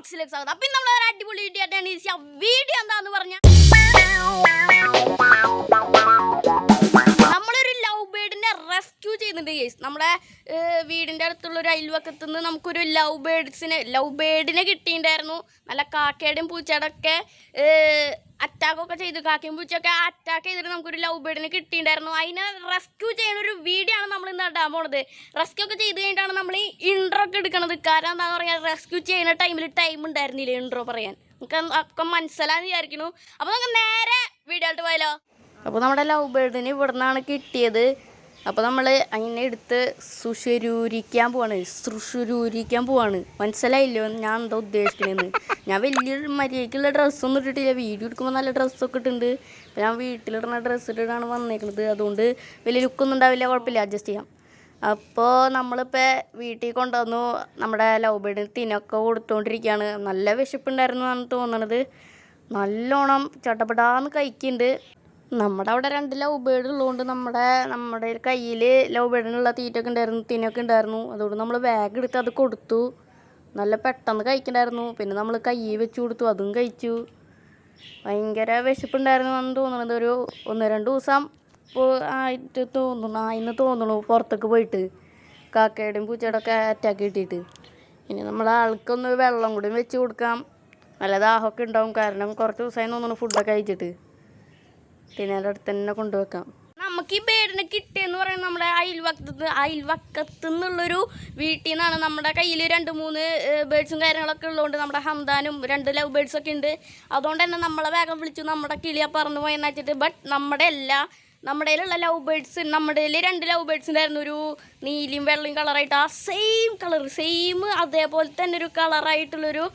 വ്ളോഗ്സിലേക്ക് സ്വാഗതം. അപ്പം നമ്മൾ ഒരു അടിപൊളി വീഡിയോ എന്താന്ന് പറഞ്ഞാൽ നമ്മളൊരു ലവ് ബേർഡിനെ റെസ്ക്യൂ ചെയ്യുന്നുണ്ട് ഗൈസ്. നമ്മുടെ വീടിൻ്റെ അടുത്തുള്ള ഒരു അയൽവക്കത്തു നിന്ന് നമുക്കൊരു ലവ് ബേർഡിനെ കിട്ടിയിട്ടുണ്ടായിരുന്നു. നല്ല കാക്കയുടെയും പൂച്ചയുടെയും ഒക്കെ അറ്റാക്കൊക്കെ ചെയ്തു. കാക്കയും പൂച്ചയൊക്കെ അറ്റാക്ക് ചെയ്തിട്ട് നമുക്കൊരു ലവ് ബേർഡിനെ കിട്ടിയിട്ടുണ്ടായിരുന്നു. അതിനെ റെസ്ക്യൂ ചെയ്യുന്ന ഒരു വീഡിയോ ആണ് നമ്മൾ ഇന്ന് ഇടാൻ പോണത്. റെസ്ക്യൂ ഒക്കെ ചെയ്ത് കഴിഞ്ഞിട്ടാണ് നമ്മൾ ഈ ഇൻട്രോ ഒക്കെ എടുക്കണത്. കാരണം എന്താണെന്ന് പറഞ്ഞാൽ റെസ്ക്യൂ ചെയ്യുന്ന ടൈമിൽ ടൈം ഉണ്ടായിരുന്നില്ല ഇൻട്രോ പറയാൻ. നമുക്ക് ഒക്കെ മനസ്സിലാന്ന് വിചാരിക്കുന്നു. അപ്പോൾ നമുക്ക് നേരെ വീഡിയോ ആയിട്ട് പോയാലോ. അപ്പോൾ നമ്മുടെ ലവ് ബേർഡിന് ഇവിടെ നിന്നാണ് കിട്ടിയത്. അപ്പോൾ നമ്മൾ അതിനെ എടുത്ത് സുഷരൂരിക്കാൻ പോവാണ്. മനസ്സിലായില്ലോ ഞാൻ എന്താ ഉദ്ദേശിക്കണേന്ന്. ഞാൻ വലിയൊരു മര്യാദയ്ക്കുള്ള ഡ്രസ്സൊന്നും ഇട്ടിട്ടില്ല. വീഡിയോ എടുക്കുമ്പോൾ നല്ല ഡ്രസ്സൊക്കെ ഇട്ടുണ്ട്. അപ്പോൾ ഞാൻ വീട്ടിലിടുന്ന ഡ്രസ്സ് ഇട്ടിട്ടാണ് വന്നേക്കുന്നത്. അതുകൊണ്ട് വലിയ ലുക്കൊന്നും ഉണ്ടാവില്ല, കുഴപ്പമില്ല, അഡ്ജസ്റ്റ് ചെയ്യാം. അപ്പോൾ നമ്മളിപ്പോൾ വീട്ടിൽ കൊണ്ടുവന്നു. നമ്മുടെ ലവ് ബേർഡിന് തിനൊക്കെ കൊടുത്തുകൊണ്ടിരിക്കുകയാണ്. നല്ല വിശപ്പുണ്ടായിരുന്നു എന്നാണ് തോന്നണത്. നല്ലോണം ചട്ടപ്പെടാന്ന് കഴിക്കുന്നുണ്ട്. നമ്മുടെ അവിടെ 2 ലവ് ബേർഡ് ഉള്ളതുകൊണ്ട് നമ്മുടെ കയ്യിൽ ലവ് ബേർഡിനുള്ള തീറ്റൊക്കെ ഉണ്ടായിരുന്നു, തിനൊക്കെ ഉണ്ടായിരുന്നു. അതുകൊണ്ട് നമ്മൾ ബാഗ് എടുത്ത് അത് കൊടുത്തു. നല്ല പെട്ടെന്ന് കഴിക്കണ്ടായിരുന്നു. പിന്നെ നമ്മൾ കൈ വെച്ച് കൊടുത്തു, അതും കഴിച്ചു. ഭയങ്കര വിശപ്പുണ്ടായിരുന്നു എന്ന് തോന്നുന്നത്. ഒരു 1-2 ദിവസം ആയിട്ട് തോന്നുന്നു പുറത്തേക്ക് പോയിട്ട് കാക്കയുടെയും പൂച്ചയുടെയും ഒക്കെ അറ്റാക്ക് കിട്ടിയിട്ട്. ഇനി നമ്മൾ ആൾക്കൊന്ന് വെള്ളം കൂടി വെച്ച് കൊടുക്കാം. നല്ല ദാഹമൊക്കെ ഉണ്ടാവും. കാരണം കുറച്ച് ദിവസമായി തോന്നുന്നു ഫുഡൊക്കെ കഴിച്ചിട്ട്. പിന്നെ അതിൻ്റെ അടുത്ത് തന്നെ കൊണ്ടുവെക്കാം. നമുക്ക് ഈ ബേർഡിനെ കിട്ടിയെന്ന് പറയുന്നത് നമ്മുടെ അയൽവക്കത്തു നിന്നുള്ളൊരു വീട്ടിൽ നിന്നാണ്. നമ്മുടെ കയ്യിൽ 2-3 ബേഡ്സും കാര്യങ്ങളൊക്കെ ഉള്ളതുകൊണ്ട് നമ്മുടെ ഹംദാനും 2 ലവ് ബേഡ്സൊക്കെ ഉണ്ട്. അതുകൊണ്ട് തന്നെ നമ്മളെ വേഗം വിളിച്ചു. നമ്മുടെ കിളിയെ പറന്നു പോയെന്ന് വെച്ചിട്ട്. ബട്ട് നമ്മുടെ കയ്യിലുള്ള ലവ് ബേഡ്സ്, നമ്മുടെ കയ്യിൽ 2 ലവ് ബേഡ്സ് ഉണ്ടായിരുന്നു. ഒരു നീലയും വെള്ളയും കളറായിട്ട് ആ സെയിം അതേപോലെ തന്നെ ഒരു കളറായിട്ടുള്ളൊരു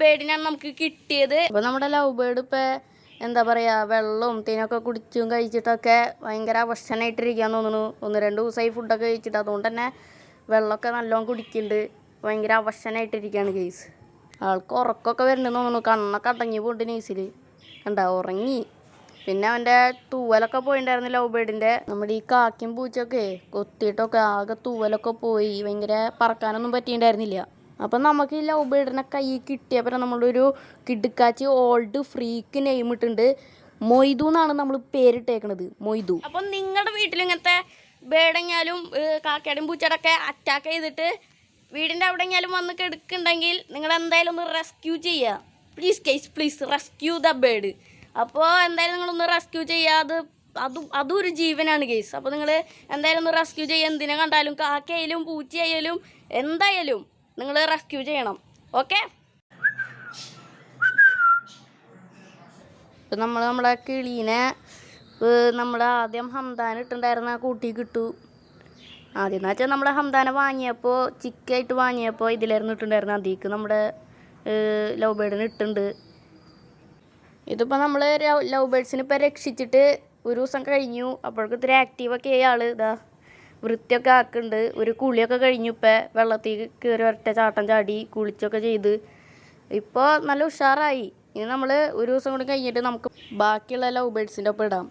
ബേഡിനാണ് നമുക്ക് കിട്ടിയത്. അപ്പോൾ നമ്മുടെ ലവ് ബേർഡ് ഇപ്പോൾ എന്താ പറയുക, വെള്ളവും തേനൊക്കെ കുടിച്ചും കഴിച്ചിട്ടൊക്കെ ഭയങ്കര അവശനായിട്ടിരിക്കാൻ തോന്നുന്നു. 1-2 ദിവസമായി ഫുഡൊക്കെ കഴിച്ചിട്ട്. അതുകൊണ്ട് തന്നെ വെള്ളമൊക്കെ നല്ലോണം കുടിക്കുന്നുണ്ട്. ഭയങ്കര അവശനായിട്ടിരിക്കുകയാണ് കേസ്. ആൾക്ക് ഉറക്കമൊക്കെ വരുന്നുണ്ടെന്ന് തോന്നുന്നു. കണ്ണൊക്കെ അടങ്ങി പോയിട്ട് നെയ്സിൽ ഉറങ്ങി. പിന്നെ അവൻ്റെ തൂവലൊക്കെ പോയിട്ടുണ്ടായിരുന്നു ലവ് ബേർഡിൻ്റെ. നമ്മുടെ ഈ കാക്കയും പൂച്ചയൊക്കെ കൊത്തിയിട്ടൊക്കെ ആകെ തൂവലൊക്കെ പോയി. ഭയങ്കര പറക്കാനൊന്നും പറ്റിയിട്ടുണ്ടായിരുന്നില്ല. അപ്പം നമുക്ക് ഈ ലവ് ബേർഡിനെ കൈ കിട്ടിയപ്പോൾ നമ്മളൊരു കിടുക്കാച്ചി ഓൾഡ് ഫ്രീക്ക് നെയിം ഇട്ടുണ്ട്. മൊയ്തു എന്നാണ് നമ്മൾ പേരിട്ടേക്കണത്, മൊയ്തു. അപ്പം നിങ്ങളുടെ വീട്ടിൽ ഇങ്ങനത്തെ ബേർഡെങ്ങാലും കാക്കയുടെയും പൂച്ചയുടെയൊക്കെ അറ്റാക്ക് ചെയ്തിട്ട് വീടിൻ്റെ അവിടെ എങ്ങാലും വന്ന് കിടക്കുന്നുണ്ടെങ്കിൽ നിങ്ങൾ എന്തായാലും ഒന്ന് റെസ്ക്യൂ ചെയ്യുക. Please rescue the bird. അപ്പോൾ എന്തായാലും നിങ്ങളൊന്ന് റെസ്ക്യൂ ചെയ്യുക. അതും ഒരു ജീവനാണ് കേസ്. അപ്പോൾ നിങ്ങൾ എന്തായാലും ഒന്ന് റെസ്ക്യൂ ചെയ്യുക. എന്തിനെ കണ്ടാലും, കാക്കയായാലും പൂച്ചയായാലും എന്തായാലും നിങ്ങൾ റെസ്ക്യൂ ചെയ്യണം. ഓക്കെ. ഇപ്പം നമ്മുടെ കിളീനെ നമ്മൾ ആദ്യം ഹംദാൻ ഇട്ടുണ്ടായിരുന്ന കൂട്ടി കിട്ടു. ആദ്യം എന്ന് വെച്ചാൽ നമ്മുടെ ഹംദാനെ വാങ്ങിയപ്പോൾ ചിക്കായിട്ട് വാങ്ങിയപ്പോൾ ഇതിലായിരുന്നു ഇട്ടുണ്ടായിരുന്നത്. അതിലേക്ക് നമ്മുടെ ലവ് ബേർഡിന് ഇട്ടുണ്ട്. ഇതിപ്പോൾ നമ്മൾ ലവ് ബേർഡ്സിന് ഇപ്പോൾ രക്ഷിച്ചിട്ട് 1 ദിവസം കഴിഞ്ഞു. അപ്പോഴേക്കും ഇത്തിരി ആക്റ്റീവൊക്കെ ആൾ ഇതാ വൃത്തിയൊക്കെ ആക്കുന്നുണ്ട്. ഒരു കുളിയൊക്കെ കഴിഞ്ഞു. ഇപ്പം വെള്ളത്തിൽ കയറി ഒരൊറ്റ ചാട്ടം ചാടി കുളിച്ചൊക്കെ ചെയ്ത് ഇപ്പോൾ നല്ല ഉഷാറായി. ഇനി നമ്മൾ 1 ദിവസം കൂടി കഴിഞ്ഞിട്ട് നമുക്ക് ബാക്കിയുള്ള ലവ് ബേർഡ്സിൻ്റെ ഒപ്പം ഇടാം.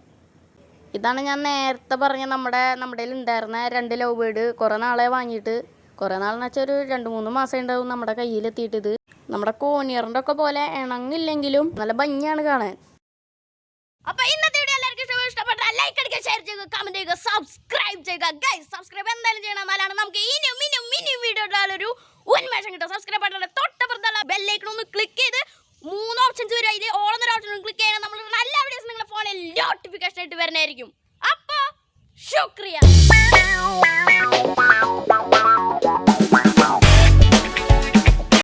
ഇതാണ് ഞാൻ നേരത്തെ പറഞ്ഞ നമ്മുടെ കയ്യിൽ ഉണ്ടായിരുന്ന 2 ലവ് ബേർഡ്. കുറേ നാളെ വാങ്ങിയിട്ട്, കുറേ നാളെന്ന് വെച്ചാൽ ഒരു 2-3 മാസം ഉണ്ടാവും നമ്മുടെ കയ്യിലെത്തിയിട്ടിത്. നമ്മുടെ കോണിയറിൻ്റെ ഒക്കെ പോലെ ഇണങ്ങില്ലെങ്കിലും നല്ല ഭംഗിയാണ് കാണാൻ. അപ്പോൾ ഇന്നത്തെ വീഡിയോ എല്ലാവർക്കും ഇഷ്ടപ്പെട്ടാൽ ലൈക്ക് അടിക്കുക, ഷെയർ ചെയ്യുക, കമന്റ് ചെയ്യുക, സബ്സ്ക്രൈബ് ചെയ്യുക. ഗൈസ് സബ്സ്ക്രൈബ് എന്തായാലും ചെയ്യണം. എന്നാലാണ് നമുക്ക് ഇനിയും വീഡിയോ ഇടാനൊരു ഉന്മേഷം കിട്ടും. സബ്സ്ക്രൈബ് ബട്ടണിന്റെ തൊട്ടപ്പുറത്തുള്ള ബെല്ലൈക്കൺ ഒന്ന് ക്ലിക്ക് ചെയ്ത് 3 ഓപ്ഷൻസ് വരും. അതിൽ ഓൾ എന്നൊരു ഓപ്ഷൻ ക്ലിക്ക് ചെയ്യണം. നമ്മൾ നല്ല വീഡിയോസ് നിങ്ങളുടെ ഫോണിൽ നോട്ടിഫിക്കേഷൻ ആയിട്ട് വരുന്നതായിരിക്കും. അപ്പോൾ ശുക്രിയ.